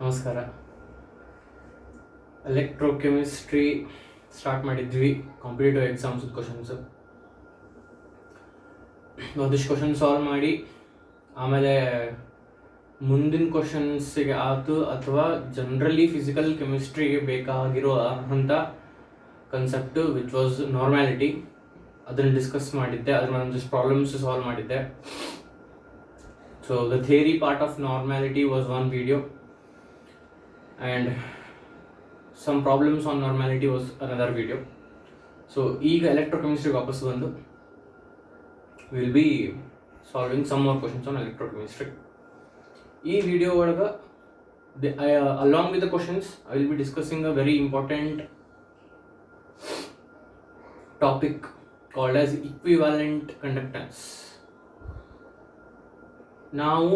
ನಮಸ್ಕಾರ. Electrochemistry start ಮಾಡಿದ್ವಿ. Competitive exams questions ಒಂದಿಷ್ಟು ಕ್ವಶನ್ ಸಾಲ್ವ್ ಮಾಡಿ ಆಮೇಲೆ ಮುಂದಿನ ಕ್ವಶನ್ಸಿಗೆ ಆಯ್ತು ಅಥವಾ ಜನರಲಿ ಫಿಸಿಕಲ್ ಕೆಮಿಸ್ಟ್ರಿಗೆ ಬೇಕಾಗಿರೋ ಅಂಥ ಕನ್ಸೆಪ್ಟು ವಿಚ್ ವಾಸ್ ನಾರ್ಮ್ಯಾಲಿಟಿ, ಅದನ್ನು ಡಿಸ್ಕಸ್ ಮಾಡಿದ್ದೆ. ಅದ್ರ ಒಂದಿಷ್ಟು ಪ್ರಾಬ್ಲಮ್ಸ್ ಸಾಲ್ವ್ ಮಾಡಿದ್ದೆ. So the theory part of normality was one video and some problems on normality was another video. So ಈಗ electrochemistry ವಾಪಸ್ ಬಂದು we will be solving some more questions on electrochemistry. ಈ video ಒಳಗೆ along with the questions I will be discussing a very important topic called as equivalent conductance. ನಾವು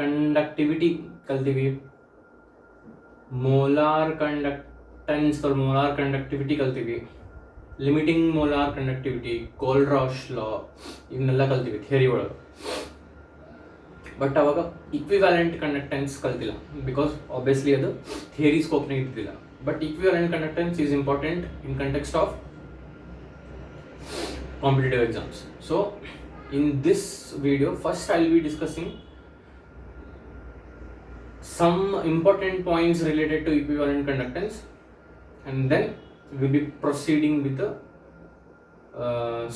conductivity ಕಲ್ತೀವಿ, molar conductance और molar conductivity ಕಲ್ತೀವಿ, limiting molar conductivity, Kohlrausch law, ಇವನ್ನೆಲ್ಲ ಕಲ್ತೀವಿ theory ಒಳಗೆ. But ಅವಾಗ ಇಕ್ವಿವ್ಯಾಲೆಂಟ್ ಕಂಡಕ್ಟೆನ್ಸ್ ಕಲ್ತಿಲ್ಲ, ಬಿಕಾಸ್ ಆಬ್ವಿಯಸ್ಲಿ ಅದು ಥಿಯರಿ ಸ್ಕೋಪ್ನಾಗ ಇದ್ದಿಲ್ಲ. But equivalent conductance is important in context of competitive exams. So in this video first I will be discussing some important points related to equivalent conductance, and then we will be proceeding with the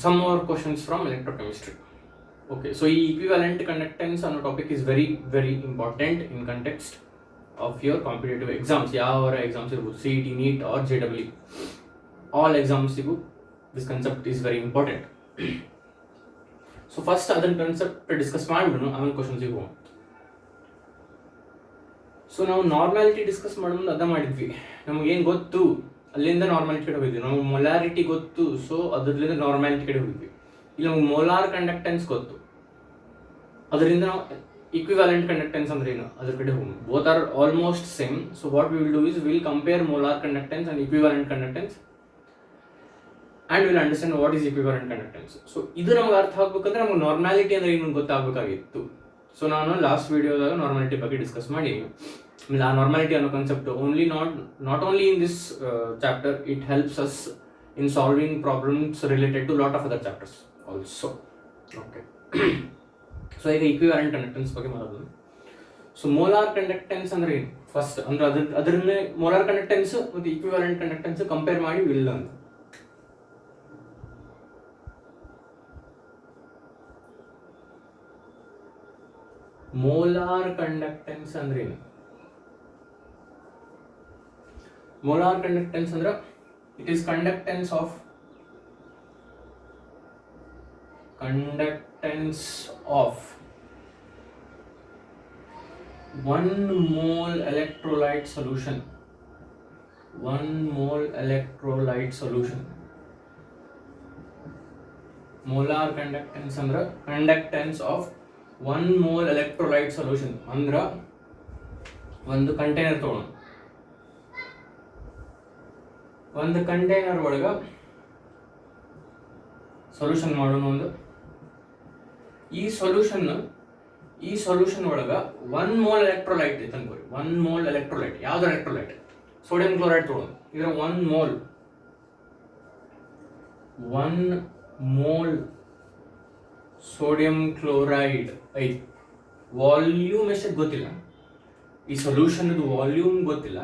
some more questions from electrochemistry. Okay, so equivalent conductance on a topic is very very important in context of your competitive exams. ಯಾವ exams irಬೋದು, CET, NEET or JEE, all exams igu this concept is very important. So first ಅದನ್ನ concept discuss ಮಾಡಿಬಿಡೋಣ, ಆಮೇಲೆ ಕ್ವಶನ್ಸಿಗೆ ಹೋಗೋಣ. So ನಾವು normality discuss ಮಾಡೋದು ಅದ ಮಾಡಿದ್ವಿ. ನಮಗೇನು ಗೊತ್ತು ಅಲ್ಲಿಂದ ನಾರ್ಮ್ಯಾಲಿಟಿ ಕಡೆ ಹೋಗಿದ್ವಿ. ನಮಗೆ ಮೊಲಾರಿಟಿ ಗೊತ್ತು, ಸೊ ಅದರಿಂದ ನಾರ್ಮ್ಯಾಲಿಟಿ ಕಡೆ ಹೋಗಿದ್ವಿ. ಇಲ್ಲಿ ನಮಗೆ ಮೋಲಾರ್ ಕಂಡಕ್ಟೆನ್ಸ್ ಗೊತ್ತು, ಅದರಿಂದ ನಾವು ಇಕ್ವಿವ್ಯಾಲೆಂಟ್ ಕಂಡಕ್ಟೆನ್ಸ್ ಅಂದ್ರೆ ಏನು ಅದ್ರ ಕಡೆ ಹೋಗೋಣ. Both are almost same. So what we will do is will compare molar conductance and equivalent conductance and we'll understand what is equivalent conductance. So ಇದು ನಮಗೆ ಅರ್ಥ ಆಗ್ಬೇಕಂದ್ರೆ ನಮಗೆ ನಾರ್ಮ್ಯಾಲಿಟಿ ಅಂದ್ರೆ ಏನು ಗೊತ್ತಾಗಬೇಕಾಗಿತ್ತು. ಸೊ ನಾನು ಲಾಸ್ಟ್ ವಿಡಿಯೋದಾಗ ನಾರ್ಮ್ಯಾಲಿಟಿ ಬಗ್ಗೆ ಡಿಸ್ಕಸ್ ಮಾಡಿ, ಆ ನಾರ್ಮ್ಯಾಲಿಟಿ ಅನ್ನೋ concept only not only in this chapter, it helps us in solving problems related to lot of other chapters also. Okay, so ಈಗ ಇಕ್ವಿವ್ಯಾಲೆಂಟ್ ಕಂಡಕ್ಟೆನ್ಸ್ ಬಗ್ಗೆ ಮಾತಾಡೋದು. ಸೊ ಮೋಲಾರ್ ಕಂಡಕ್ಟೆನ್ಸ್ ಅಂದ್ರೆ ಏನು ಫಸ್ಟ್ ಅಂದ್ರೆ ಅದರನ್ನೇ ಮೋಲಾರ್ ಕಂಡಕ್ಟೆನ್ಸ್ ಮತ್ತು equivalent conductance compare ಮಾಡಿ will ಅಂತ. ಮೋಲಾರ್ ಕಂಡಕ್ಟೆನ್ಸ್ ಅಂದ್ರೆ ಏನು? ಮೋಲಾರ್ ಕಂಡಕ್ಟೆನ್ಸ್ ಅಂದ್ರೆ it is conductance of 1 mole electrolyte solution. 1 mole electrolyte solution. Molar conductance ಅಂದ್ರೆ conductance of 1 mole electrolyte solution. ಅಂದ್ರೆ ಒಂದು ಕಂಟೈನರ್ ತಗೊಳ್ಳೋಣ, ಒಂದು ಕಂಟೈನರ್ ಒಳಗೆ ಸೊಲ್ಯೂಷನ್ ಮಾಡೋಣ. ಈ ಸೊಲ್ಯೂಷನ್ ಒಳಗೆ 1 mole ಎಲೆಕ್ಟ್ರೋಲೈಟ್ ಇತ್ತು ಅನ್ಕೋರಿ. 1 mole ಎಲೆಕ್ಟ್ರೋಲೈಟ್, ಯಾವ್ದು ಎಲೆಕ್ಟ್ರೋಲೈಟ್? ಸೋಡಿಯಂ ಕ್ಲೋರೈಡ್ ತಗೊಳ್ಳೋಣ. ಇದರ 1 mole ಸೋಡಿಯಂ ಕ್ಲೋರೈಡ್ ಐತಿ. ವಾಲ್ಯೂಮ್ ಎಷ್ಟಕ್ಕೆ ಗೊತ್ತಿಲ್ಲ, ಈ ಸೊಲ್ಯೂಷನ್ ವಾಲ್ಯೂಮ್ ಗೊತ್ತಿಲ್ಲ,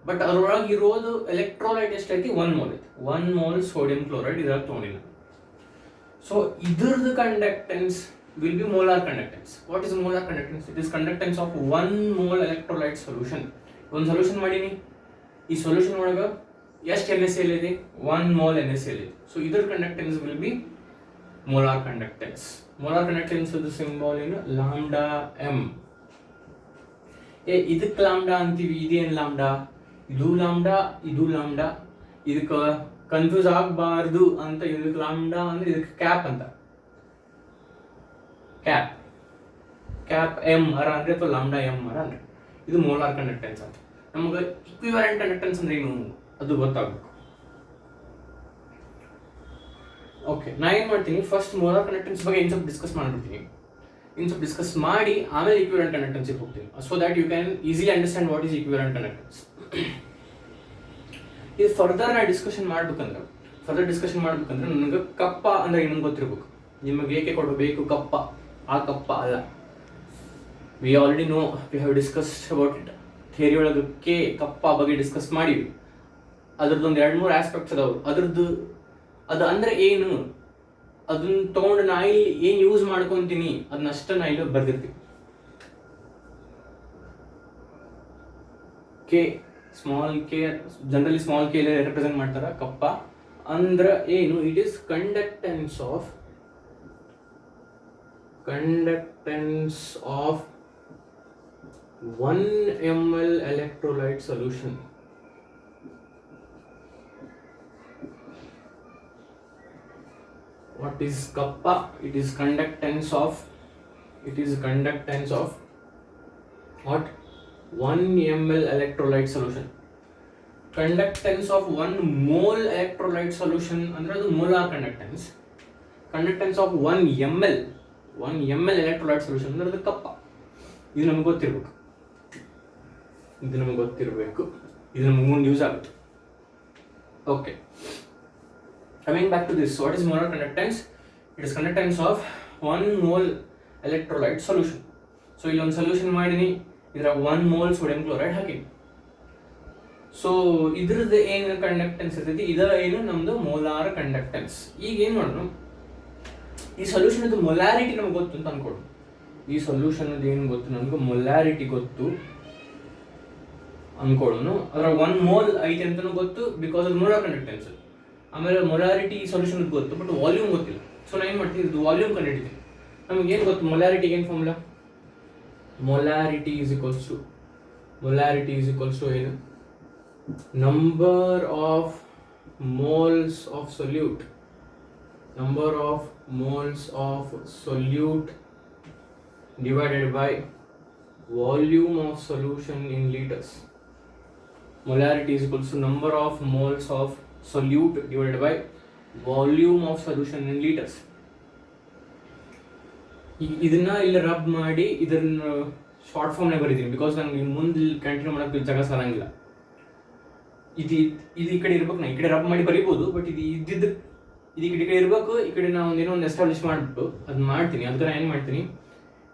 ಬಟ್ ಅದ್ರೊಳಗೆ ಇರೋದು ಎಲೆಕ್ಟ್ರೋಲೈಟ್ ಎಷ್ಟೈತಿ? 1 mole ಐತಿ. 1 mole ಸೋಡಿಯಂ ಕ್ಲೋರೈಡ್ ಇದ್ರಾಗ ತೊಗೊಂಡಿನ. ಸೊ ಇದ್ರದ್ದು conductance will be molar conductance. What is molar conductance? It is conductance of 1 mole electrolyte solution. ಒಂದು ಸೊಲ್ಯೂಷನ್ ಮಾಡೀನಿ, ಈ ಸೊಲ್ಯೂಷನ್ ಒಳಗೆ ಎಷ್ಟು NaCl ಇದೆ? 1 mole NaCl ಇದೆ. ಸೊ ಇದ್ರ conductance will be molar conductance. Molar conductance is the symbol in lambda m. ಇದಕ್ಕೆ lambda ಅಂತೀವಿ, ಇದೇನು ಲಾಂಬ್ಡಾ? ಇದು ಲಾಂಬ್ಡಾ, ಇದು ಲಾಂಬ್ಡಾ. ಇದಕ್ಕೆ ಕನ್ಫ್ಯೂಸ್ ಆಗಬಾರ್ದು ಅಂತ ಇದಕ್ಕೆ ಲಾಂಬ್ಡಾ ಅಂದ್ರೆ ಇದಕ್ಕೆ ಕ್ಯಾಪ್ ಅಂತ. ಕ್ಯಾಪ್ ಎಂ ಅರ ಅಂದ್ರೆ ಅಥವಾ ಲಾಂಬ್ಡಾ ಎಂ ಅರ ಅಂದ್ರೆ ಇದು ಮೋಲಾರ್ ಕಂಡಕ್ಟೆನ್ಸ್ ಅಂತ. ನಮಗೆ ಇಕ್ವಿವ್ಯಾಲೆಂಟ್ ಕಂಡಕ್ಟೆನ್ಸ್ ಅಂದ್ರೆ ಏನು ಅದು ಗೊತ್ತಾಗಬೇಕು. ಓಕೆ, ನಾ ಏನು ಮಾಡ್ತೀನಿ, ಫಸ್ಟ್ ಮೋಲಾರ್ ಕಂಡಕ್ಟೆನ್ಸ್ ಬಗ್ಗೆ ಏನು ಸ್ವಲ್ಪ ಡಿಸ್ಕಸ್ ಮಾಡ್ಬಿಡ್ತೀನಿ. ಇನ್ನು ಸ್ವಲ್ಪ ಡಿಸ್ಕಸ್ ಮಾಡಿ ಆಮೇಲೆ ಈಕ್ವಿವೆಲೆಂಟ್ ಕಂಡಕ್ಟೆನ್ಸಿಗೆ ಹೋಗ್ತೀನಿ, so that you can easily understand what is equivalent conductance. ಇದು ಫರ್ದರ್ ಡಿಸ್ಕಷನ್ ಮಾಡ್ಬೇಕಂದ್ರೆ ನನಗೆ ಕಪ್ಪ ಅಂದ್ರೆ ಏನಂತ ಗೊತ್ತಿರ್ಬೇಕು. ನಿಮಗೆ ಏಕೆ ಕೊಡಬೇಕು ಕಪ್ಪ, ಆ ಕಪ್ಪ ಅಲ್ಲ. We already no, we have discussed about it. Theory ಒಳಗೆ ಕಪ್ಪ ಬಗ್ಗೆ ಡಿಸ್ಕಸ್ ಮಾಡಿವಿ. ಅದ್ರದ್ದೊಂದು 2-3 ಆಸ್ಪೆಕ್ಟ್ಸ್ ಅದಾವು. ಅದು ಅಂದ್ರೆ ಏನು, ಅದನ್ನ ತೊಗೊಂಡು ನಾ ಇಲ್ಲಿ ಏನು ಯೂಸ್ ಮಾಡ್ಕೊತೀನಿ ಅದನ್ನಷ್ಟ ನಾ ಇಲ್ಲಿ ಬರ್ದಿರ್ತೀವಿ. K, small K, generally small K represent ಮಾಡ್ತಾರ. ಕಪ್ಪ ಅಂದ್ರೆ ಏನು, it is conductance of 1 ml electrolyte solution. What is kappa? It is conductance of what? 1 ml electrolyte solution. Conductance of 1 mole electrolyte solution ಅಂದ್ರೆ ಅದು molar conductance. Conductance of 1 ml electrolyte solution ಅಂದ್ರೆ ಅದು ಕಪ್ಪ. ಇದು ನಮ್ಗೆ ಗೊತ್ತಿರ್ಬೇಕು, ಇದು ನಮ್ಗೆ ಮುಂದೆ ಯೂಸ್ ಆಗುತ್ತೆ. Okay, coming back to this, what is molar conductance? It is conductance of 1 mole electrolyte solution. So ಇಲ್ಲಿ ಒಂದು ಸೊಲ್ಯೂಷನ್ ಮಾಡೀನಿ, ಇದರ 1 mole ಸೋಡಿಯಂ ಕ್ಲೋರೈಡ್ ಹಾಕಿನಿ. ಸೊ ಇದ್ರದ್ದು ಏನು ಕಂಡಕ್ಟೆನ್ಸ್ ಇರ್ತೈತಿ, ಇದರ ಏನು ನಮ್ದು ಮೋಲಾರ್ ಕಂಡಕ್ಟೆನ್ಸ್. ಈಗ ಏನು ಮಾಡೋಣ, ಈ ಸೊಲ್ಯೂಷನ್ ಇದು ಮೊಲಾರಿಟಿ ನಮ್ಗೆ ಗೊತ್ತು ಅಂತ ಅನ್ಕೊಡು. ಈ ಸೊಲ್ಯೂಷನ್ ಏನು ಗೊತ್ತು ನಮ್ಗೆ, ಮೊಲಾರಿಟಿ ಗೊತ್ತು ಅನ್ಕೊಳ್ಳೋನು. ಅದರ 1 mole ಐತೆ ಅಂತಲೂ ಗೊತ್ತು, ಬಿಕಾಸ್ ಅದು ಮೋಲಾರ್ ಕಂಡಕ್ಟೆನ್ಸ್. ಆಮೇಲೆ ಮೊಲಾರಿಟಿ ಈ ಸೊಲ್ಯೂಷನ್ ಗೊತ್ತು, ಬಟ್ ವಾಲ್ಯೂಮ್ ಗೊತ್ತಿಲ್ಲ. ಸೊ ನಾನು ಏನು ಮಾಡ್ತೀನಿ, ಇದು ವಾಲ್ಯೂಮ್ ಕಂಡುಹಿಡಿತೀನಿ. ನಮ್ಗೆ ಏನು ಗೊತ್ತು, ಮೊಲಾರಿಟಿಗೆ ಏನು formula? Molarity is equals to ಏನು, number of moles of solute divided by volume of solution in liters. Molarity is equals to number of moles of solute divided by volume of solution in liters. ಇದನ್ನ ಇಲ್ಲಿ rub ಮಾಡಿ ಇದನ್ನ short form ನಾಗ ಬರೀತೀನಿ, because ನಂಗೆ ಮುಂದೆ continue ಮಾಡೋಕ್ಕೆ ಜಾಗ ಸಾಲಂಗಿಲ್ಲ. ಇದು ಈ ಕಡೆ ಇರ್ಬೇಕು, ನಾ ಈ ಕಡೆ ರಬ್ ಮಾಡಿ ಬರೀಬೋದು, ಬಟ್ ಇದು ಈ ಕಡೆ ಇರಬೇಕು. ಈ ಕಡೆ ನಾವು ಏನೋ ಒಂದು ಎಸ್ಟಾಬ್ಲಿಷ್ ಮಾಡಿಬಿಟ್ಟು ಅದನ್ನ ಮಾಡ್ತೀನಿ. ಅದಕ್ಕೆ ನಾನು ಏನು ಮಾಡ್ತೀನಿ,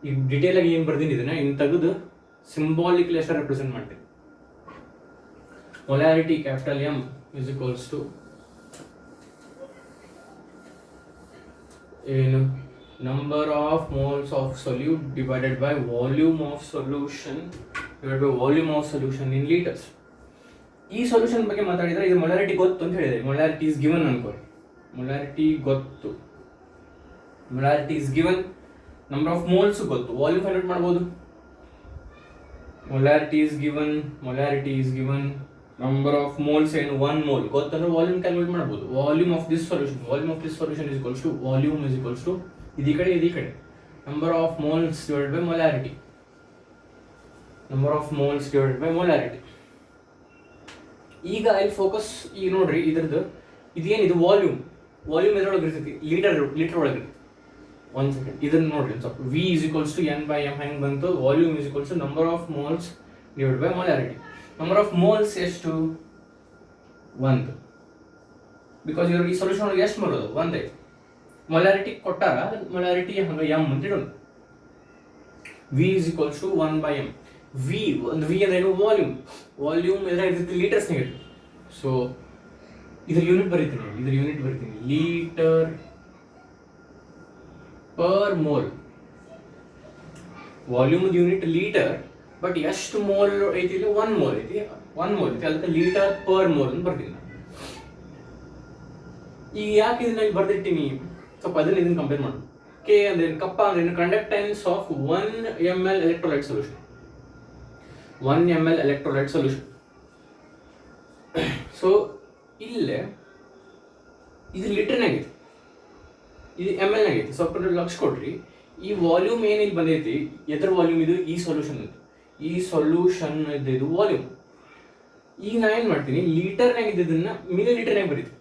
ಈ ಡಿಟೇಲ್ ಆಗಿ ಏನು ಬರ್ದೀನಿ ಇದನ್ನ ಇನ್ನು ತೆಗೆದು ಸಿಂಬಾಲಿಕ್ಲಿ ಅಷ್ಟೇ ರೆಪ್ರೆಸೆಂಟ್ ಮಾಡ್ತೀನಿ. Molarity capital M is equals to ಏನು, number of moles of solute divided by volume of solution in litres. ಈ ಸೊಲ್ಯೂಷನ್ ಬಗ್ಗೆ ಮಾತಾಡಿದ್ರೆ ಇದು ಮೊಲಾರಿಟಿ ಗೊತ್ತು ಅಂತ ಹೇಳಿದೆ. ಮೊಲಾರಿಟಿ ಇಸ್ ಗಿವನ್ ಅನ್ಕೋರಿ, ಮೊಲಾರಿಟಿ ಗೊತ್ತು, molarity is given. Number of moles ಗೊತ್ತು, ವಾಲ್ಯೂಮ್ ಫೈಂಡ್ ಮಾಡ್ಬೋದು. Molarity is given, number of moles ಏನು 1 mole ಗೊತ್ತಂದ್ರೆ ವಾಲ್ಯೂಮ್ ಕ್ಯಾಲ್ಕುಲೇಟ್ ಮಾಡ್ಬೋದು. Volume of this solution is equals to volume is equals to ಇದು ಈ ಕಡೆ number of moles divided by molarity. ಈಗ I focus, ಈಗ ನೋಡ್ರಿ ಇದ್ರದ್ದು ಇದೇನಿದು ವಾಲ್ಯೂಮ್ ಎದ್ರೊಳಗೆ ಇರ್ತೈತಿ, ಲೀಟರ್ ಒಳಗೆ. 1 second, ಇದನ್ನ ನೋಡ್ರಿ ಸ್ವಲ್ಪ. V is equals to N by M ಹೆಂಗೆ ಬಂತು, volume is equals to number of moles divided by molarity. Number of moles ಎಷ್ಟು, 1, ಬಿಕಾಸ್ ಇವ್ರಿಗೆ ಈ ಸೊಲ್ಯೂಷನ್ ಒಳಗೆ ಎಷ್ಟು ಮಾಡೋದು 1 ಐತೆ. ಮೊಲಾರಿಟಿ ಕೊಟ್ಟಾರ, ಮೊಲಾರಿಟಿ ಹಂಗೆ M ಅಂತ ಇಡೋಣ. V is equals to 1 by M. V ಅಂದ್ರೆ ಏನು, ವಾಲ್ಯೂಮ್ ಇರ್ತೈತಿ ಲೀಟರ್ಸ್ನಾಗ ಇರ್ತೈತಿ. ಸೊ ಇದ್ರ ಯೂನಿಟ್ ಬರೀತೀನಿ, litre per mole. Volume unit litre, but ಎಷ್ಟು ಮೋಲ್ ಐತಿ ಇಲ್ಲಿ, 1 mole ಐತಿ, ಅದಕ್ಕೆ ಲೀಟರ್ ಪರ್ ಮೋಲ್ ಅಂತ ಬರ್ತೀನಿ. ಈಗ ಯಾಕೆ ಇದನ್ನ ಇಲ್ಲಿ ಬರ್ದಿಟ್ಟಿನಿ, ಸ್ವಲ್ಪ ಇದನ್ನ ಕಂಪೇರ್ ಮಾಡೋಣ. ಕೆ ಅಂದ್ರೆ ಕಪ್ಪ ಅಂದ್ರೆ conductance of 1 ml electrolyte solution. So ಇಲ್ಲೇ ಇದು ಲೀಟರ್ನಾಗೈತಿ, ಇದು ml ನಾಗೈತಿ. ಸ್ವಲ್ಪ ಲಕ್ಷ ಕೊಡ್ರಿ, ಈ ವಾಲ್ಯೂಮ್ ಏನಿಲ್ಲಿ ಬಂದೈತಿ, ಎದ್ರ ವಾಲ್ಯೂಮ್ ಇದು, ಈ ಸೊಲ್ಯೂಷನ್ ಇದು ವಾಲ್ಯೂಮ್. ಈಗ ನಾ ಏನು ಮಾಡ್ತೀನಿ, ಲೀಟರ್ನಾಗ ಇದ್ದದನ್ನ ಮಿಲಿ ಲೀಟರ್ನಾಗ ಬರೀತೀನಿ.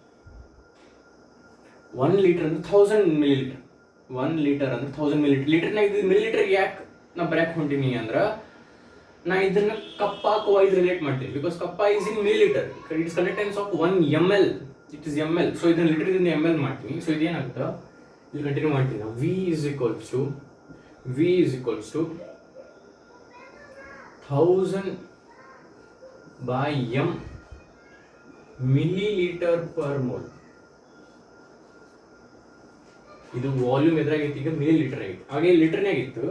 1 ಲೀಟರ್ ಅಂದ್ರೆ 1000 ಮಿಲಿ ಲೀಟರ್. 1 ಲೀಟರ್ ಅಂದ್ರೆ 1000 ಮಿಲಿಲೀಟರ್. ಲೀಟರ್ನಾಗ ಇದು ಮಿಲಿಲೀಟರ್ ಯಾಕೆ ನಾ ಬರೆಯಕ್ಕೆ ಹೊಂಟೀನಿ ಅಂದ್ರೆ, ನಾ ಇದನ್ನ ಕಪ್ಪಾಕ ವೈಸ್ ರಿಲೇಟ್ ಮಾಡ್ತೀನಿ. ಬಿಕಾಸ್ ಕಪ್ಪ is in millilitre, it's conductance of 1 ml, it is ml. So ಇದನ್ನ ಲೀಟರ್ ಇಂದ ml ಮಾಡ್ತೀನಿ. ಸೊ ಇದೇನಾಗುತ್ತೆ, ಇಲ್ಲಿ ಕಂಟಿನ್ಯೂ ಮಾಡ್ತೀನಿ ನಾವು. V is equals to 1000 by m milliliter per mole. ಇದು ವಾಲ್ಯೂಮ್ ಎದುರಾಗೈತಿ, ಈಗ ಮಿಲಿಲೀಟರ್ ಆಗಿತ್ತು. ಹಾಗೆ ಲೀಟರ್ನಾಗಿತ್ತು.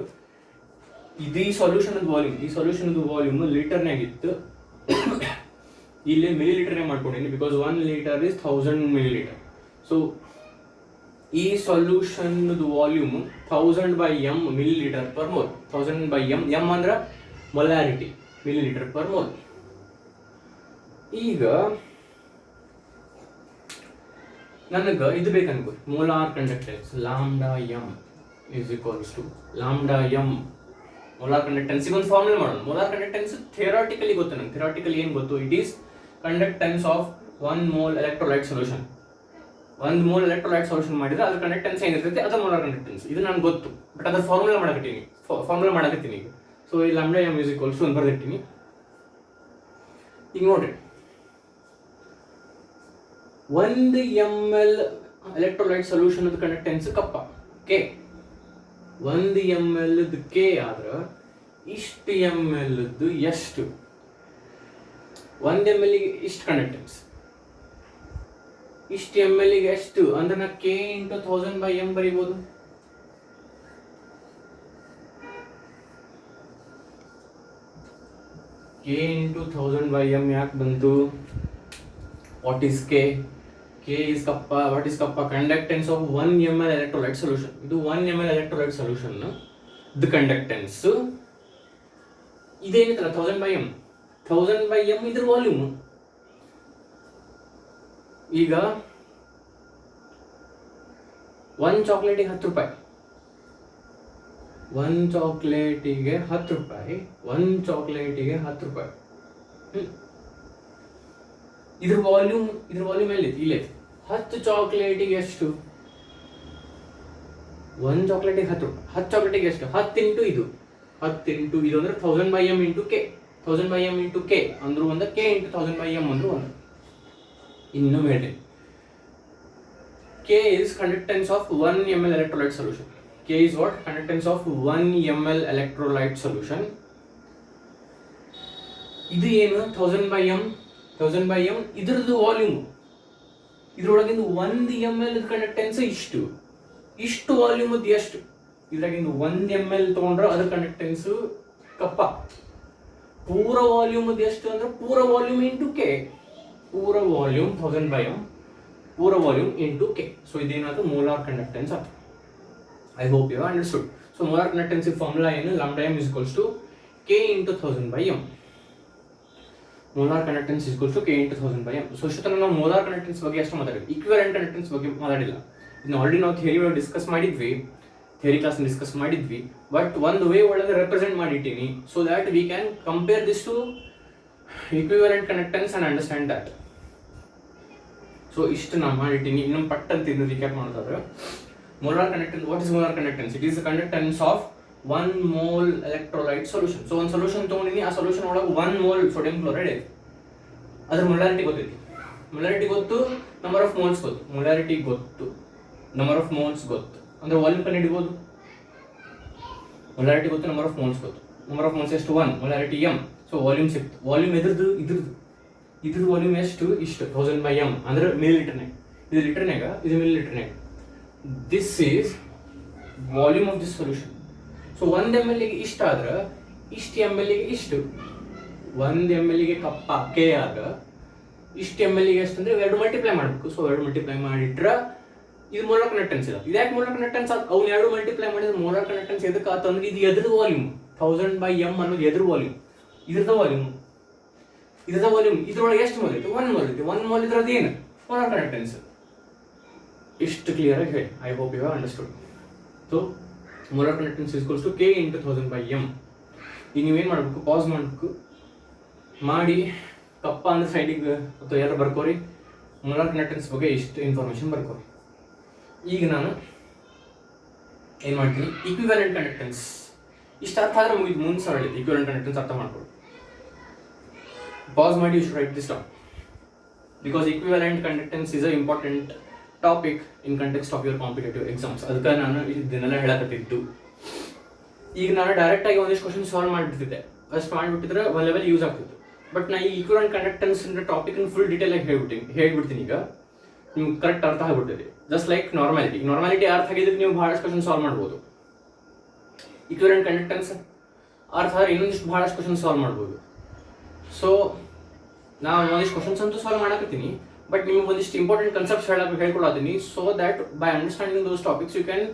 ಇದು ಈ ಸೊಲ್ಯೂಷನ್ ವಾಲ್ಯೂಮ್, ಈ ಸೊಲ್ಯೂಷನ್ ವಾಲ್ಯೂಮ್ ಲೀಟರ್ನಾಗಿತ್ತು. ಇಲ್ಲಿ ಮಿಲಿಲೀಟರ್ನೇ ಮಾಡ್ಕೊಂಡಿನಿ, because 1 litre is 1000 millilitre. So ಈ solution volume 1000 by m millilitre per mole. 1000 by m, m ಅಂದ್ರೆ ಮೊಲಾರಿಟಿ, ಮಿಲಿಲೀಟರ್ ಪರ್ ಮೋಲ್. ಈಗ ನನಗೆ ಇದು ಬೇಕನ್ಕೋ, molar conductance lambda m is equals to lambda m. Molar conductance ಒಂದು ಫಾರ್ಮುಲಾ ಮಾಡೋಣ. Molar conductance theoretically ಗೊತ್ತು ನಂಗೆ. ಥಿಯರಾಟಿಕಲಿ ಏನು ಗೊತ್ತು, it is conductance of 1 mole electrolyte solution. 1 mole electrolyte solution ಮಾಡಿದ್ರೆ ಅದ್ರ ಕಂಡಕ್ಟೆನ್ಸ್ ಏನಿರ್ತೈತೆ ಅದು ಮೋಲಾರ್ ಕಂಡಕ್ಟೆನ್ಸ್. ಇದು ನನಗೆ ಗೊತ್ತು, ಬಟ್ ಅದ್ರ ಫಾರ್ಮುಲಾ ಮಾಡಕತ್ತೀನಿ ಈಗ. ಸೊ ಈ lambda m is equals to ಅಂತ ಬರ್ದಿರ್ತೀನಿ. ಈಗ ನೋಡ್ರಿ, 1 ml ಎಲೆಕ್ಟ್ರೋಲೈಟ್ ಸೊಲ್ಯೂಷನ್ ಕಂಡಕ್ಟೆನ್ಸ್ ಕಪ್ಪ ಕೆ. 1 ml ಕೆ ಆದ್ರೆ ಇಷ್ಟು ml ಎಷ್ಟು, 1 ml ಗೆ ಇಷ್ಟು ಕಂಡಕ್ಟೆನ್ಸ್, ಇಷ್ಟು ml ಗೆ ಎಷ್ಟು ಅಂದ್ರೆ ನಾ ಕೆ ಇಂಟು 1000 by m ಬರೀಬಹುದು. ಕೆ ಇಂಟು 1000 by m ಯಾಕೆ ಬಂತು? What is K? K is kappa. What is kappa? Conductance of 1 ml electrolyte solution. ಇದು 1 ml electrolyte solution the conductance ಇದೇನಿತ್ತಲ್ಲ 1000 by m. 1000 by m ಇದ್ರ volume. ಈಗ 1 ಚಾಕ್ಲೇಟಿಗೆ 10 ರೂಪಾಯಿ, 1 ಚಾಕ್ಲೇಟಿಗೆ 10 ರೂಪಾಯಿ, 1 ಚಾಕ್ಲೇಟಿಗೆ 10 ರೂಪಾಯಿ. ಇದ್ರ ವಾಲ್ಯೂಮ್ ಎಲ್ಲಿತ್ತು? ಇಲ್ಲೇ. 10 ಚಾಕ್ಲೇಟಿಗೆ ಎಷ್ಟು? 1 ಚಾಕ್ಲೇಟಿಗೆ 10 ರೂಪಾಯಿ. 10 ಚಾಕ್ಲೇಟಿಗೆ ಎಷ್ಟು? 10 ಇಂಟು ಇದು, 10 ಇಂಟು ಇದು ಅಂದ್ರೆ 1000 by m into K. 1000 by m into K ಅಂದ್ರು ಒಂದು, ಕೆ ಇಂಟು 1000 by m ಅಂದ್ರು ಒಂದು. ಇನ್ನು ಹೇಳ್ತೀನಿ, K is conductance of 1 ml electrolyte solution. K is what? Conductance of 1 ml electrolyte solution. ಇದು ಏನು? 1000 by m. 1000 by m ಇದ್ರದ್ದು volume. ಇದ್ರೊಳಗಿಂದ 1 ml ಕಂಡಕ್ಟೆನ್ಸ್ ಇಷ್ಟು ವಾಲ್ಯೂಮ್ ಎಷ್ಟು? ಇದ್ರಾಗಿಂದ 1 ml ತಗೊಂಡ್ರೆ ಅದ್ರ ಕಂಡಕ್ಟೆನ್ಸ್ ಕಪ್ಪ. ಪೂರ ವಾಲ್ಯೂಮ್ ಎಷ್ಟು ಅಂದ್ರೆ ಪೂರ ವಾಲ್ಯೂಮ್ ಇಂಟು ಕೆ. ಪೂರ ವಾಲ್ಯೂಮ್ 1000 by m, ಪೂರ ವಾಲ್ಯೂಮ್ ಇಂಟು ಕೆ. ಸೊ ಇದೇನಾದ್ರು ಮೋಲಾರ್ ಕಂಡಕ್ಟೆನ್ಸ್ ಆಯ್ತು. I hope you understood. So molar conductance formula ಏನು? Lambda m is equals to k into 1000 by m. Molar conductance is equals to k into 1000 by m. So ಇಷ್ಟೊತ್ತನ ನಾವು molar conductance ಬಗ್ಗೆ ಅಷ್ಟು ಮಾತಾಡಿದ್ವಿ, equivalent conductance ಬಗ್ಗೆ ಮಾತಾಡಿಲ್ಲ. ಇದನ್ನ already ನಾವು ಥಿಯರಿ ಒಳಗೆ ಡಿಸ್ಕಸ್ ಮಾಡಿದ್ವಿ, ಥಿಯರಿ ಕ್ಲಾಸ್ ಡಿಸ್ಕಸ್ ಮಾಡಿದ್ವಿ. ಬಟ್ ಒಂದು ವೇ ಒಳಗೆ ರೆಪ್ರೆಸೆಂಟ್ ಮಾಡಿಟ್ಟಿನಿ, so that we can compare this to equivalent conductance and understand that. So ಇಷ್ಟು ನಾನು ಮಾಡಿಟ್ಟಿನಿ. ಇನ್ನೊಂದು ಪಟ್ ಅಂತ ಇದನ್ನು ರಿಕ್ಯಾಪ್ ಮಾಡಿದ್ರೆ, molar conductance, what is molar conductance? It is the conductance of 1 mole electrolyte solution. So one solution ತಗೊಂಡಿನಿ, ಆ solution ಒಳಗೆ 1 mole ಸೋಡಿಯಂ ಕ್ಲೋರೈಡ್ ಇದೆ. ಅದರ ಮೊಲಾರಿಟಿ ಗೊತ್ತೈತಿ. ಮೊಲಾರಿಟಿ ಗೊತ್ತು, ನಂಬರ್ ಆಫ್ ಮೋಲ್ಸ್ ಗೊತ್ತು. ಮೊಲಾರಿಟಿ ಗೊತ್ತು, ನಂಬರ್ ಆಫ್ ಮೋಲ್ಸ್ ಗೊತ್ತು, ಅಂದ್ರೆ ವಾಲ್ಯೂಮ್ ಕಂಡು ಹಿಡಿಬಹುದು. ಮೊಲಾರಿಟಿ ಗೊತ್ತು, ನಂಬರ್ ಆಫ್ ಮೋಲ್ಸ್ ಗೊತ್ತು. ನಂಬರ್ ಆಫ್ ಮೋಲ್ಸ್ ಎಷ್ಟು? 1, ಮೊಲಾರಿಟಿ m. ಸೊ ವಾಲ್ಯೂಮ್ ಸಿಕ್ತು. ವಾಲ್ಯೂಮ್ ಇದ್ರದ್ದು ವಾಲ್ಯೂಮ್ ಎಷ್ಟು? ಇಷ್ಟು 1000 by m ಅಂದ್ರೆ ಮಿಲಿಲೀಟರ್ನಾಗ. ಇದು ಲೀಟರ್ನಾಗ, ಇದು ಮಿಲಿಲೀಟರ್ನಾಗ. This is volume of this solution. So 1 ml ಗೆ ಇಷ್ಟ ಆದ್ರೆ ಇಷ್ಟು ml ಗೆ ಇಷ್ಟು. 1 ml ಗೆ ಕಪ್ಪ ಕೆ ಆಗ ಇಷ್ಟು ml ಗೆ ಎಷ್ಟು ಅಂದ್ರೆ 2 ಮಲ್ಟಿಪ್ಲೈ ಮಾಡಬೇಕು. ಸೊ 2 ಮಲ್ಟಿಪ್ಲೈ ಮಾಡಿಟ್ರೆ ಇದು ಮೋಲಾರ್ ಕಂಡಕ್ಟೆನ್ಸ್ ಇದೆ. ಇದು ಯಾಕೆ ಮೋಲಾರ್ ಕಂಡಕ್ಟೆನ್ಸ್ ಆಗ? ಅವ್ನು 2 ಮಲ್ಟಿಪ್ಲೈ ಮಾಡಿದ್ರೆ ಮೋಲಾರ್ ಕಂಡಕ್ಟೆನ್ಸ್ ಎದಕ್ಕೆ ಆತಂದ್ರೆ ಇದು ಎದ್ರ ವಾಲ್ಯೂಮ್. 1000 by m ಅನ್ನೋದು ಎದ್ರ ವಾಲ್ಯೂಮ್? ಇದ್ರದ ವಾಲ್ಯೂಮ್. ಇದ್ರೊಳಗೆ ಎಷ್ಟು ಮೋಲ್ ಐತಿ? 1 ಮೋಲ್ ಐತಿ. 1 ಮೋಲ್ ಇದ್ರದ್ದು ಏನು? Molar conductance. ಇಷ್ಟು ಕ್ಲಿಯರ್ ಆಗಿ ಹೇಳಿ. I hope you have understood. So molar conductance is equals to k into 1000 by m. ಈಗ ನೀವೇನು ಮಾಡಬೇಕು? ಪಾಸ್ ಮಾಡಬೇಕು, ಮಾಡಿ ಕಪ್ಪ ಅಂದ್ರೆ ಸೈಡಿಗೆ ಅಥವಾ ಯಾರು ಬರ್ಕೋರಿ, ಮೋಲಾರ್ ಕಂಡಕ್ಟೆನ್ಸ್ ಬಗ್ಗೆ ಇಷ್ಟು ಇನ್ಫಾರ್ಮೇಶನ್ ಬರ್ಕೋರಿ. ಈಗ ನಾನು ಏನು ಮಾಡ್ತೀನಿ, ಇಕ್ವಿವೆಲೆಂಟ್ ಕಂಡಕ್ಟೆನ್ಸ್ ಇಷ್ಟು ಅರ್ಥ ಆದರೆ ಮುಗಿದು ಮುಂದೆ ಸರಳಿದೆ. ಇಕ್ವಿವೆಲೆಂಟ್ ಕಂಡಕ್ಟೆನ್ಸ್ ಅರ್ಥ ಮಾಡ್ಕೊಳ್ಳಿ. ಪಾಸ್ ಮಾಡಿ, you should write this down because equivalent conductance is a important topic in context of your competitive exams. ಅದಕ್ಕೆ ನಾನು ಇದನ್ನೆಲ್ಲ ಹೇಳಕತ್ತಿದ್ದು. ಈಗ ನಾನು ಡೈರೆಕ್ಟಾಗಿ ಒಂದಿಷ್ಟು ಕ್ವಶನ್ ಸಾಲ್ವ್ ಮಾಡಿಬಿಡ್ತಿದ್ದೆ, ಅಷ್ಟು ಮಾಡಿಬಿಟ್ಟಿದ್ರೆ ಒಂದು ಲೆವೆಲ್ ಯೂಸ್ ಆಗ್ತಿತ್ತು. ಬಟ್ ನಾನು ಈ ಈಕ್ವಿವೆಲೆಂಟ್ ಕಂಡಕ್ಟೆನ್ಸ್ ಟಾಪಿಕ್ನ ಹೇಳ್ಬಿಡ್ತೀನಿ ಈಗ ನಿಮ್ಗೆ ಕರೆಕ್ಟ್ ಅರ್ಥ ಆಗ್ಬಿಟ್ಟಿದೆ. ಜಸ್ಟ್ ಲೈಕ್ ನಾರ್ಮ್ಯಾಲಿಟಿ ಅರ್ಥ ಆಗಿದ್ದಕ್ಕೆ ನೀವು ಭಾಳಷ್ಟು ಕ್ವಶನ್ ಸಾಲ್ವ್ ಮಾಡ್ಬೋದು. ಈಕ್ವಿವೆಲೆಂಟ್ ಕಂಡಕ್ಟೆನ್ಸ್ ಅರ್ಥ ಆದರೆ ಇನ್ನೊಂದಿಷ್ಟು ಭಾಳಷ್ಟು ಕ್ವಶನ್ ಸಾಲ್ವ್ ಮಾಡ್ಬೋದು. ಸೊ ನಾನು ಒಂದಿಷ್ಟು ಕ್ವಶನ್ಸ್ ಅಂತೂ ಸಾಲ್ವ್ ಮಾಡಕತ್ತೀನಿ, ಬಟ್ ನಿಮ್ಗೆ ಒಂದಿಷ್ಟು ಇಂಪಾರ್ಟೆಂಟ್ ಕನ್ಸೆಪ್ಟ್ಸ್ ಹೇಳ್ಕೊಡತ್ತೀನಿ. So that by understanding those topics you can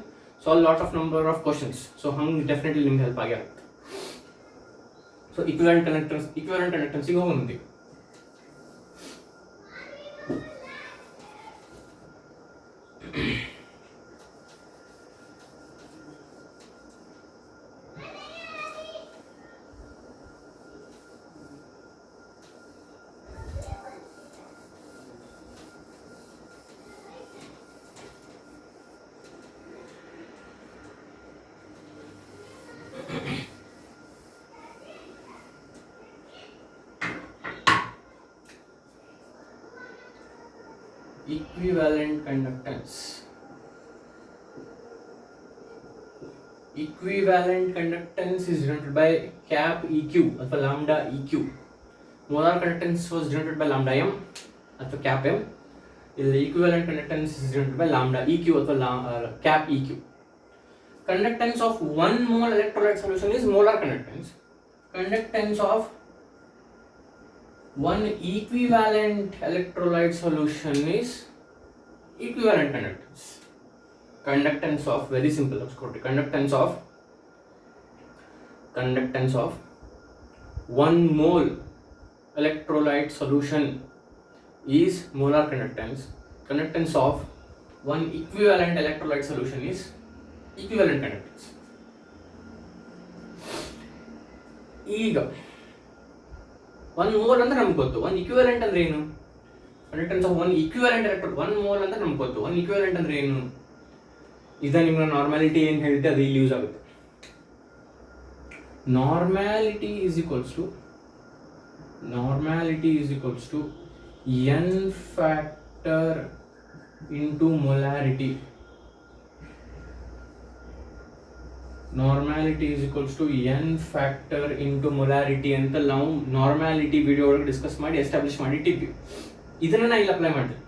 solve lot of number of questions. So ಹಂಗೆ ಡೆಫಿನೆಟ್ಲಿ ನಿಮ್ಗೆ ಹೆಲ್ಪ್ ಆಗೇ ಆಗುತ್ತೆ. ಸೊ ಈಕ್ವಿವೆಲೆಂಟ್ ಕಂಡಕ್ಟೆನ್ಸಿಗೆ ಹೋಗೋಣ. Equivalent conductance. Equivalent conductance is denoted by cap EQ ಅಥವಾ lambda EQ. Molar conductance was denoted by lambda m ಅಥವಾ cap m. The equivalent conductance is denoted by lambda EQ ಅಥವಾ cap EQ. Conductance of 1 mole electrolyte solution is molar conductance. Conductance of one equivalent electrolyte solution is equivalent conductance. Conductance of, very simple, conductance of 1 mole electrolyte solution is molar conductance. Conductance of one equivalent electrolyte solution is equivalent conductance. ಈಗ 1 mole ಅಂದ್ರೆ ನಮ್ಗೆ ಗೊತ್ತು, 1 equivalent ಅಂದ್ರೆ ಏನು? Conductance of 1 equivalent electrode 1 mole ಅಂತ ನಮ್ಗೆ ಗೊತ್ತು. 1 equivalent ಅಂದ್ರೆ ಏನು? ಇದ ನಿಮ್ಮ ನಾರ್ಮ್ಯಾಲಿಟಿ ಏನು ಹೇಳಿದೆ ಅದು ಇಲ್ಲಿ ಯೂಸ್ ಆಗುತ್ತೆ. Normality is equals to n factor into molarity. Normality is equals to n factor into molarity ಅಂತ ನಾವು ನಾರ್ಮ್ಯಾಲಿಟಿ ವಿಡಿಯೋ ಒಳಗೆ ಡಿಸ್ಕಸ್ ಮಾಡಿ ಎಸ್ಟಾಬ್ಲಿಷ್ ಮಾಡಿಟ್ಟಿದ್ವಿ. ಇದನ್ನ ನಾ ಇಲ್ಲಿ ಅಪ್ಲೈ ಮಾಡ್ತೀನಿ.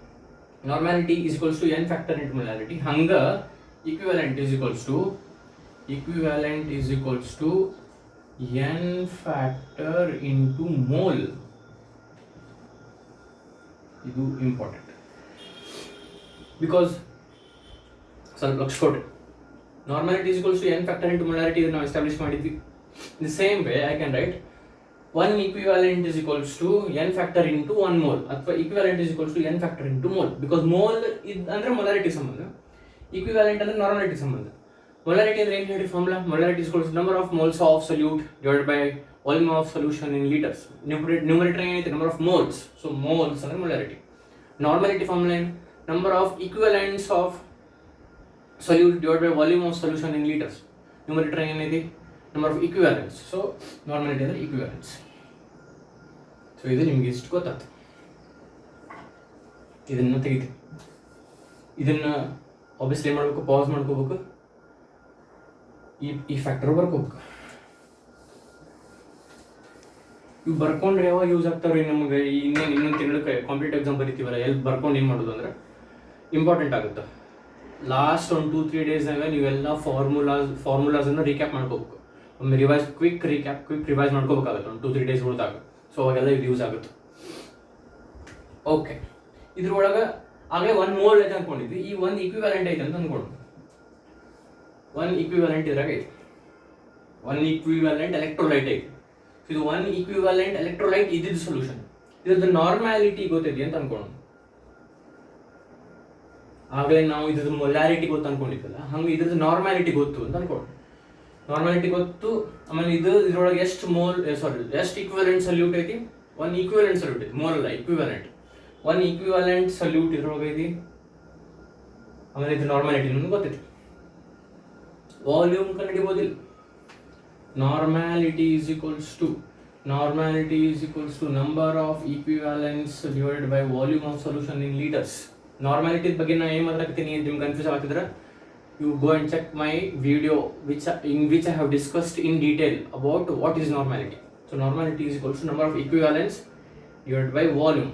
Normality is equals to n factor into molarity. ಹಂಗ equivalent is equals to n factor into mole. ಇದು ಇಂಪಾರ್ಟೆಂಟ್ ಬಿಕಾಸ್ ಸ್ವಲ್ಪ ಲಕ್ಷ ಕೊಡ್ರಿ. Normality is equals to n factor into molarity ಇದನ್ನ ನಾವು ಎಸ್ಟಾಬ್ಲಿಷ್ ಮಾಡಿದ್ವಿ. In the same way I can write 1 equivalent is equals to n factor into 1 mole ಅಥವಾ equivalent is equals to n factor into mole because mole ಅಂದ್ರೆ molarity ಸಂಬಂಧ, equivalent ಅಂದ್ರೆ normality ಸಂಬಂಧ. Molarity ಅಂದ್ರೆ ಏನು ಹೇಳಿ formula? Molarity is equals to number of moles of solute divided by volume of solution in liters. Numerator ಏನೈತೆ? Number of moles. So moles ಅಂದ್ರೆ molarity. Normality formula ಏನು? Number of equivalents of solute divided by volume of solution in liters. Numerator ಏನೈತಿ? Number of equivalents. So normality ಅಂದ್ರೆ equivalents. So ಇದು ನಿಮಗೆ ಇಷ್ಟು ಗೊತ್ತಾಯ್ತು. ಇದನ್ನ ತೆಗಿತೀವಿ. ಇದನ್ನ ಆಬ್ವಿಯಸ್ಲಿ ಏನು ಮಾಡಬೇಕು? ಪಾಸ್ ಮಾಡ್ಕೋಬೇಕು. ಈ ಫ್ಯಾಕ್ಟರ್ ಬರ್ಕೋಬೇಕು. ಇವು ಬರ್ಕೊಂಡ್ರೆ ಯಾವಾಗ ಯೂಸ್ ಆಗ್ತಾವ್ರಿ ನಮಗೆ? ಇನ್ನೊಂದು ತಿಂಗಳಿಗೆ ಕಾಂಪಿಟೇಟಿವ್ ಎಕ್ಸಾಮ್ ಬರೀತೀವಲ್ಲ, ಎಲ್ಲಿ ಬರ್ಕೊಂಡು ಏನು ಮಾಡೋದು ಅಂದ್ರೆ ಇಂಪಾರ್ಟೆಂಟ್ ಆಗುತ್ತೆ. ಲಾಸ್ಟ್ ಒಂದು 2-3 ಡೇಸ್ನಾಗ ನೀವೆಲ್ಲ ಫಾರ್ಮುಲಾಸನ್ನು ರೀಕ್ಯಾಪ್ ಮಾಡ್ಕೋಬೇಕು. ಒಮ್ಮೆ ಕ್ವಿಕ್ ರಿವೈಸ್ ಮಾಡ್ಕೋಬೇಕಾಗುತ್ತೆ ಒಂದು 2-3 ಡೇಸ್ ಉಳಿದಾಗ. ಸೊ ಅವಾಗೆಲ್ಲ ಇದು ಯೂಸ್ ಆಗುತ್ತೆ. ಓಕೆ, ಇದ್ರೊಳಗೆ ಆಗಲೇ 1 ಮೋಲ್ ಐತೆ ಅಂದ್ಕೊಂಡಿದ್ವಿ. ಈ 1 ಈಕ್ವಿವ್ಯಾಲೆಂಟ್ ಐತೆ ಅಂತ ಅಂದ್ಕೊಂಡು 1 ಈಕ್ವಿವ್ಯಾಲೆಂಟ್ ಇದ್ರಾಗ ಐತೆ. 1 ಈಕ್ವಿವ್ಯಾಲೆಂಟ್ ಎಲೆಕ್ಟ್ರೋಲೈಟ್ ಐತೆ. ಇದು 1 ಈಕ್ವಿವ್ಯಾಲೆಂಟ್ ಎಲೆಕ್ಟ್ರೋಲೈಟ್ ಇದ್ದಿದ್ದು ಸೊಲ್ಯೂಷನ್. ಇದ್ರದ್ದು ನಾರ್ಮ್ಯಾಲಿಟಿ ಗೊತ್ತೈತಿ ಅಂತ ಅನ್ಕೊಂಡು ಆಗಲೇ ನಾವು ಇದ್ರದ್ದು ಮೊಲಾರಿಟಿ ಗೊತ್ತು ಅನ್ಕೊಂಡಿದ್ದಲ್ಲ, ಹಂಗೆ ಇದ್ರದ್ದು ನಾರ್ಮ್ಯಾಲಿಟಿ ಗೊತ್ತು ಅಂತ ಅನ್ಕೊಂಡು. ನಾರ್ಮ್ಯಾಲಿಟಿ ಗೊತ್ತು. ಆಮೇಲೆ ಇದ್ರೊಳಗೆ ಎಷ್ಟು ಎಷ್ಟು ಈಕ್ವಿವೆಲೆಂಟ್ ಸಲ್ಯೂಟ್ ಐತಿ? 1 ಈಕ್ವಿವೆಲೆಂಟ್ ಸಲ್ಯೂಟ್ ಐತಿ, ಮೋಲ್ ಅಲ್ಲ, ಈಕ್ವಿವೆಲೆಂಟ್. 1 ಈಕ್ವಿವೆಲೆಂಟ್ ಸಲ್ಯೂಟ್ ಇದ್ರೊಳಗೆ ಐತಿ. ಆಮೇಲೆ ಇದು ನಾರ್ಮ್ಯಾಲಿಟಿ ನಮ್ಗೆ ಗೊತ್ತೈತಿ. ವಾಲ್ಯೂಮ್ ಕಂಡುಹಿಡಿಬೋದಿಲ್ಲ. Normality is equals to number of equivalence divided by volume of solution in litres. Normality ಬಗ್ಗೆ ನಾನು ಏನು ಮಾತಾಡ್ತೀನಿ ಅಂತ ನಿಮ್ಗೆ ಕನ್ಫ್ಯೂಸ್ ಆಗ್ತಿದ್ರೆ, you go and check my video in which I have discussed in detail about what is normality. So normality is equals to number of equivalents divided by volume.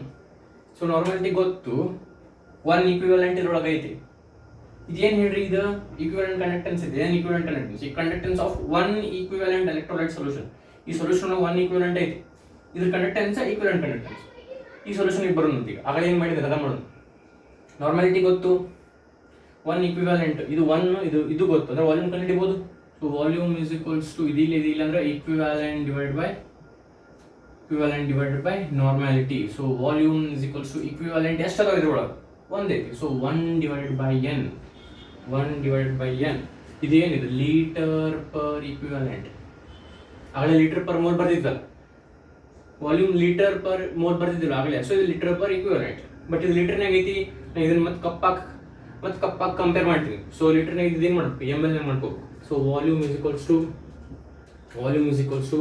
So normality ಗೊತ್ತು, one equivalent ಇದ್ರೊಳಗೆ ಐತಿ. ಇದೇನು ಹೇಳ್ರಿ, ಇದು equivalent conductance ಇದೆ. ಏನು equivalent conductance? ಈ conductance of one equivalent electrolyte solution. ಈ ಸೊಲ್ಯೂಷನ್ ಒನ್ ಈಕ್ವಿವೆಲೆಂಟ್ ಐತಿ, ಇದ್ರ ಕಂಡಕ್ಟೆನ್ಸ್ ಈಕ್ವಿವೆಲೆಂಟ್ ಕಂಡಕ್ಟೆನ್ಸ್. ಈ ಸೊಲ್ಯೂಷನ್ ಈಗ ಬರೋದು ಈಗ ಆಗಲೇ ಏನು ಮಾಡಿದ್ರೆ ಅದ ಮಾಡೋದು. ನಾರ್ಮಾಲಿಟಿ ಗೊತ್ತು, ಒನ್ ಈಕ್ವಿವೆಲೆಂಟ್, ಇದು ಒನ್, ಇದು ಗೊತ್ತು, ಅಂದ್ರೆ ವಾಲ್ಯೂಮ್ ಕಂಡುಹಿಡಿಬೋದು. So volume is equals to ಇದಿಲ್ಲ ಅಂದ್ರೆ equivalent divided by normality. So volume is equals to equivalent ಎಷ್ಟಾಗ ಇದ್ರೊಳಗೆ ಒಂದೈತಿ. ಸೊ 1 divided by n ಇದೇನಿದೆ, ಲೀಟರ್ ಪರ್ ಈಕ್ವಿವೆಲೆಂಟ್. ಆಗಲೇ ಲೀಟರ್ ಪರ್ ಮೋಲ್ ಬರ್ತಿದ್ದಲ್ಲ, ವಾಲ್ಯೂಮ್ ಲೀಟರ್ ಪರ್ ಮೋಲ್ ಬರ್ತಿದ್ದಿಲ್ಲ ಆಗಲೇ. ಸೊ ಇದು ಲೀಟರ್ ಪರ್ ಈಕ್ವಿವೆಲೆಂಟ್. ಬಟ್ ಇದು ಲೀಟರ್ನಾಗ ಐತಿ, ಇದನ್ನ ಮತ್ತೆ ಕಪ್ಪಾಗಿ ಕಂಪೇರ್ ಮಾಡ್ತೀವಿ. ಸೊ ಲೀಟರ್ನಾಗ ಇದೇನು ಮಾಡ್ಬೇಕು, ಎಮ್ ಎಲ್ ಮಾಡ್ಕೋಬೇಕು. So volume is equals to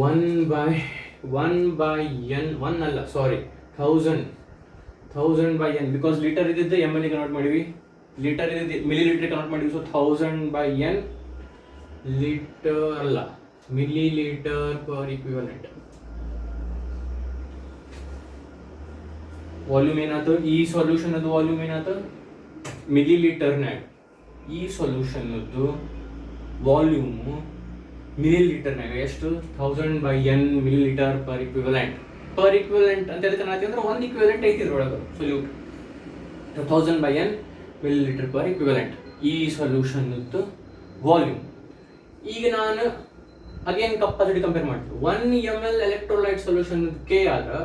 1 by n, 1 ಅಲ್ಲ sorry 1000 by n, because litre ಇದ್ದಿದ್ದು ಎಮ್ ಎಲ್ ಕನ್ವರ್ಟ್ ಮಾಡಿವಿ, ಲೀಟರ್ ಇದ್ದಿದ್ದು ಮಿಲಿ ಲೀಟರ್ ಕನ್ವರ್ಟ್ ಮಾಡಿವಿ. ಸೊ 1000 by n ಲೀಟರ್ ಅಲ್ಲ, millilitre per equivalent. Volume ಏನಾಯ್ತು, ಈ ಸೊಲ್ಯೂಷನ್ ಅದು ವಾಲ್ಯೂಮ್ ಏನಾಯ್ತು ಮಿಲಿ ಲೀಟರ್ನಾಗ, ಈ ಸೊಲ್ಯೂಷನ್ದು ವಾಲ್ಯೂಮು ಮಿಲಿ ಲೀಟರ್ನಾಗ ಎಷ್ಟು, 1000 by n milli litre per equivalent ಅಂತ ಎದಕ್ಕೆ ಅನ್ನತ್ತೀವಿ ಅಂದ್ರೆ ಒಂದು ಈಕ್ವಿವೆಲೆಂಟ್ ಐತಿ ಇದ್ರೊಳಗೆ solute. 1000 by n milli litre per equivalent ಈ ಸೊಲ್ಯೂಷನ್ದು ವಾಲ್ಯೂಮ್. ಈಗ ನಾನು ಅಗೇನ್ ಕೆಪಾಸಿಟಿ ಕಂಪೇರ್ ಮಾಡ್ತೀವಿ. 1 ml ಎಲೆಕ್ಟ್ರೋಲೈಟ್ ಸೊಲ್ಯೂಷನ್ ಕೆ ಆದ್ರೆ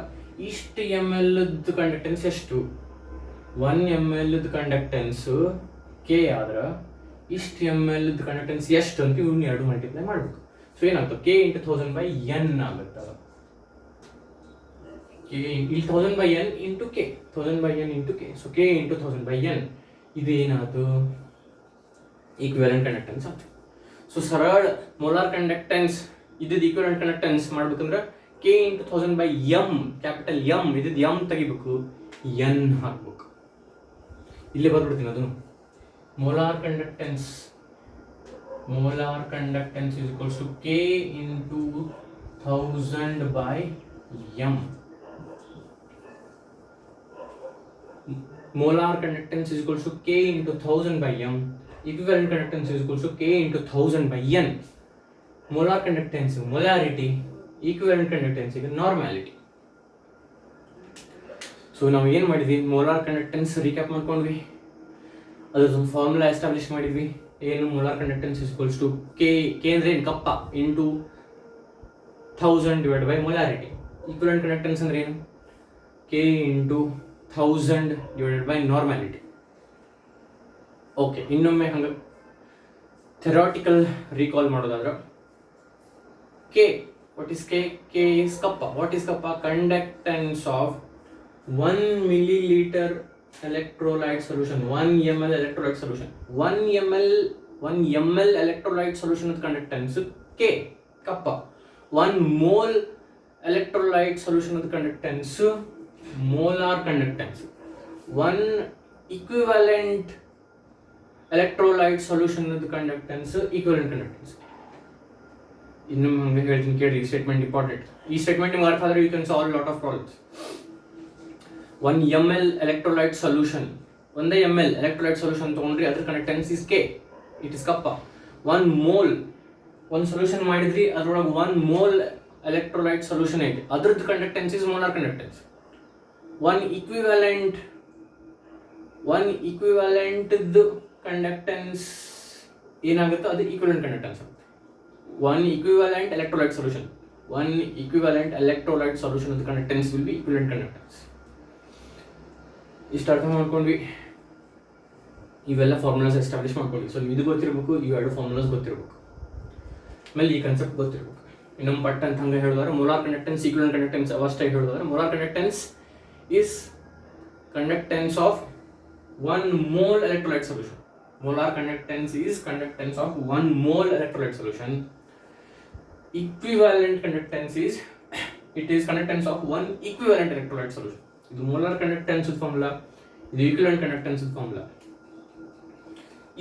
ಇಷ್ಟು ಎಮ್ ಎಲ್ ಕಂಡಕ್ಟೆನ್ಸ್ ಎಷ್ಟು, 1 ml ಕಂಡಕ್ಟೆನ್ಸ್ ಕೆ ಆದ್ರೆ ಇಷ್ಟು ಎಮ್ ಎಲ್ ಕಂಡಕ್ಟೆನ್ಸ್ ಎಷ್ಟು ಅಂತ ಇವ್ನ ಎರಡು ಮಲ್ಟಿಪ್ಲೈ ಮಾಡ್ಬೇಕು. ಸೊ ಏನಾಗ್ತದೆ, ಕೆ ಇಂಟು 1000 by n ಆಗುತ್ತೆ. ಕೆ ಇಲ್ಲಿ 1000 by n into K, 1000 by n into K. So K into 1000 by n ಇದು ಏನಾಯ್ತು, ಈಕ್ವಿವೆಲೆಂಟ್ ಕಂಡಕ್ಟೆನ್ಸ್ ಆಯ್ತು. ಸೊ ಸರಳ ಮೋಲಾರ್ ಕಂಡಕ್ಟೆನ್ಸ್ ಇದ್ದಿದ್ದು ಈಕ್ವಿವೆಲೆಂಟ್ ಕಂಡಕ್ಟೆನ್ಸ್ ಮಾಡ್ಬೇಕಂದ್ರೆ K into 1000 by m, capital M ಇದ್ದಿದ್ದು M ತೆಗಿಬೇಕು, ಎನ್ ಹಾಕ್ಬೇಕು. ಇಲ್ಲೇ ಬರ್ಬಿಡ್ತೀನಿ ಅದನ್ನು. Molar conductance is equals to k into 1000 by m. Molar conductance is equals to k into 1000 by m. Equivalent conductance is equals to k into 1000 by n. Molar conductance molarity, equivalent conductance normality. So ನಾವು ಏನು ಮಾಡಿದ್ವಿ, molar conductance recap ಮಾಡ್ಕೊಂಡ್ವಿ, ಅದೊಂದು formula establish ಮಾಡಿದ್ವಿ. ಏನು, molar conductance is equals to K ಅಂದ್ರೆ ಏನು, kappa into 1000 divide by molarity. Equivalent conductance ಅಂದ್ರೆ ಏನು, K into 1000 divided by normality. Okay, ಇನ್ನೊಮ್ಮೆ ಹಂಗೆ ಥೆರಾಟಿಕಲ್ ರೀಕಾಲ್ ಮಾಡೋದಾದ್ರೆ K, what is K? K is kappa. What is kappa? Conductance of 1 milliliter electrolyte solution, 1 ml electrolyte solution. 1 ml electrolyte solution with conductance K, kappa. 1 mole electrolyte solution with conductance, molar conductance. 1 equivalent electrolyte solution with conductance, equivalent conductance. ಇನ್ನು ಹಂಗೆ ಹೇಳ್ತೀನಿ ಕೇಳಿ, ಈ statement important. ಈ statement ನಿಮ್ಗೆ ಅರ್ಥ ಆದರೆ you can solve lot of problems. 1 ml electrolyte solution, 1 ml electrolyte solution ತಗೊಂಡ್ರಿ, ಅದ್ರ conductance is K, it is ಕಪ್ಪ. 1 mole ಒಂದು ಸೊಲ್ಯೂಷನ್ ಮಾಡಿದ್ರಿ, ಅದ್ರೊಳಗೆ 1 mole electrolyte solution ಐತಿ, ಅದ್ರದ್ದು conductance is molar conductance. 1 equivalent conductance ಏನಾಗುತ್ತೆ, ಅದು ಈಕ್ವಿವೆಲೆಂಟ್ ಕಂಡಕ್ಟೆನ್ಸ್ ಆಗುತ್ತೆ. 1 equivalent electrolyte solution of the conductance will be equivalent conductance. ಇಷ್ಟು ಅರ್ಥ ಮಾಡ್ಕೊಂಡ್ವಿ, ಇವೆಲ್ಲ ಫಾರ್ಮುಲಾಸ್ ಎಸ್ಟಾಬ್ಲಿಷ್ ಮಾಡ್ಕೊಂಡ್ವಿ. ಸೊ ಇದು ಗೊತ್ತಿರಬೇಕು, ಇವೆರಡು ಫಾರ್ಮುಲಾಸ್ ಗೊತ್ತಿರಬೇಕು, ಆಮೇಲೆ ಈ ಕಾನ್ಸೆಪ್ಟ್ ಗೊತ್ತಿರಬೇಕು. ಇನ್ನೊಂದು ಪಟ್ ಅಂತ ಹಂಗೆ ಹೇಳಿದ್ರೆ ಮೋಲಾರ್ ಕಂಡಕ್ಟೆನ್ಸ್, ಈಕ್ವಿವೆಲೆಂಟ್ ಕಂಡಕ್ಟೆನ್ಸ್ ಅವಷ್ಟೇ ಹೇಳಿದ್ರೆ, molar conductance is conductance of 1 mole electrolyte solution. Molar conductance is conductance of 1 mole electrolyte solution. Equivalent conductance is it is conductance of 1 equivalent electrolyte solution. ಇದು molar conductance formula, ಇದು equivalent conductance formula.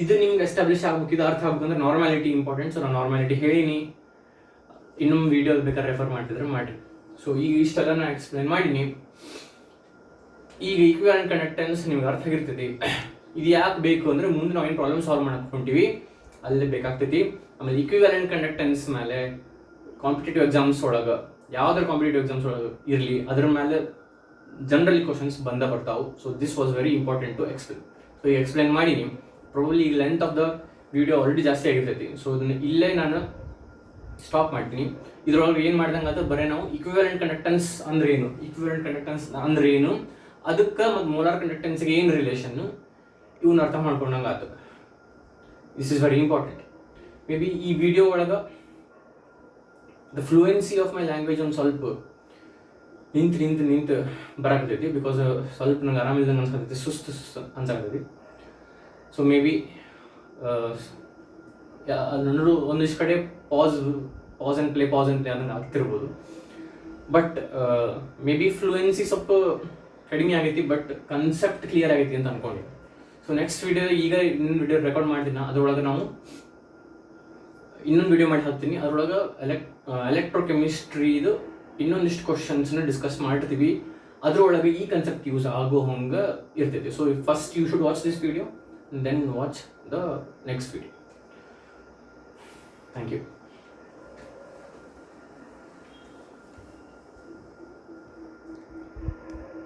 ಇದು ನಿಮ್ಗೆ establish ಆಗ್ಬೇಕು, ಇದು ಅರ್ಥ ಆಗ್ಬೇಕಂದ್ರೆ ನಾರ್ಮಾಲಿಟಿ important. So ನಾನು ನಾರ್ಮಾಲಿಟಿ ಹೇಳಿನಿ, ಇನ್ನೊಂದು ವೀಡಿಯೋ ಬೇಕಾದ್ರೆ ರೆಫರ್ ಮಾಡ್ತಿದ್ರೆ ಮಾಡಿ. ಸೊ ಈಗ ಇಷ್ಟೆಲ್ಲ ನಾನು ಎಕ್ಸ್ಪ್ಲೇನ್ ಮಾಡೀನಿ. ಈಗ ಈಕ್ವಿವೆಲೆಂಟ್ ಕಂಡಕ್ಟೆನ್ಸ್ ನಿಮ್ಗೆ ಅರ್ಥ ಆಗಿರ್ತೈತಿ. ಇದು ಯಾಕೆ ಬೇಕು ಅಂದರೆ ಮುಂದೆ ನಾವೇನು ಪ್ರಾಬ್ಲಮ್ ಸಾಲ್ವ್ ಮಾಡಕ್ಕೆ ಹೊಂಟಿವಿ ಅಲ್ಲೇ ಬೇಕಾಗ್ತೈತಿ. ಆಮೇಲೆ ಈಕ್ವಿವೆಲೆಂಟ್ ಕಂಡಕ್ಟೆನ್ಸ್ ಮೇಲೆ ಕಾಂಪಿಟೇಟಿವ್ ಎಕ್ಸಾಮ್ಸ್ ಒಳಗೆ, ಯಾವುದಾದ್ರು ಕಾಂಪಿಟೇಟಿವ್ ಎಕ್ಸಾಮ್ಸ್ ಒಳಗೆ ಇರಲಿ, ಅದ್ರ ಮೇಲೆ ಜನರಲಿ ಕ್ವಶನ್ಸ್ ಬಂದ ಬರ್ತಾವೆ. So this was very important to explain. So ಈಗ ಎಕ್ಸ್ಪ್ಲೇನ್ ಮಾಡೀನಿ. ಪ್ರಾಬಬ್ಲಿ ಈಗ length of the video already ಜಾಸ್ತಿ ಆಗಿರ್ತೈತಿ. ಸೊ ಇದನ್ನು ಇಲ್ಲೇ ನಾನು ಸ್ಟಾಪ್ ಮಾಡ್ತೀನಿ. ಇದ್ರೊಳಗೆ ಏನು ಮಾಡ್ದಂಗೆ ಆತ ಬರೀ ನಾವು ಈಕ್ವಿವೆಲೆಂಟ್ ಕಂಡಕ್ಟೆನ್ಸ್ ಅಂದ್ರೆ ಏನು, ಈಕ್ವಿವೆಲೆಂಟ್ ಕಂಡಕ್ಟೆನ್ಸ್ ಅಂದ್ರೆ ಏನು, ಅದಕ್ಕೆ ಮತ್ತು ಮೋಲಾರ್ ಕಂಡಕ್ಟೆನ್ಸ್ಗೆ ಏನು ರಿಲೇಷನ್ನು, ಇವನ್ನ ಅರ್ಥ ಮಾಡ್ಕೊಂಡಂಗೆ ಆಗ್ತದೆ. This is very important. May be ಈ ವಿಡಿಯೋ ಒಳಗೆ the fluency of my language ಒಂದು ಸ್ವಲ್ಪ ನಿಂತು ಬರಾಕತೈತಿ. ಬಿಕಾಸ್ ಸ್ವಲ್ಪ ನಂಗೆ ಆರಾಮಿಲ್ದಂಗೆ ಅನ್ಸಕತ್ತೈತಿ, ಸುಸ್ತು ಅನ್ಸಕತ್ತೈತಿ. ಸೊ ಮೇ ಬಿ ನನ್ನದು ಒಂದಿಷ್ಟು ಕಡೆ ಪಾಸ್ ಆ್ಯಂಡ್ ಪ್ಲೇ ಆದಂಗೆ ಆಗ್ತಿರ್ಬೋದು. ಬಟ್ ಮೇ ಬಿ ಫ್ಲೂಯೆನ್ಸಿ ಸ್ವಲ್ಪ ಕಡಿಮೆ ಆಗೈತಿ, ಬಟ್ ಕನ್ಸೆಪ್ಟ್ ಕ್ಲಿಯರ್ ಆಗೈತಿ ಅಂತ ಅನ್ಕೊಂಡಿದ್ದೆ. ಸೊ ನೆಕ್ಸ್ಟ್ ವಿಡಿಯೋ, ಈಗ ಇನ್ನೊಂದು ವಿಡಿಯೋ ರೆಕಾರ್ಡ್ ಮಾಡ್ತೀನಿ, ಅದರೊಳಗೆ ನಾವು ಇನ್ನೊಂದು ವಿಡಿಯೋ ಮಾಡಿ ಹಾಕ್ತೀನಿ. ಅದರೊಳಗೆ ಎಲೆಕ್ಟ್ರೋಕೆಮಿಸ್ಟ್ರಿದು ಇನ್ನೊಂದಿಷ್ಟು ಕ್ವಶನ್ಸ್ನ ಡಿಸ್ಕಸ್ ಮಾಡ್ತೀವಿ. ಅದರೊಳಗೆ ಈ ಕನ್ಸೆಪ್ಟ್ ಯೂಸ್ ಆಗೋ ಹಂಗೆ ಇರ್ತೈತಿ. So first you should watch this video, then watch the next video. Thank you.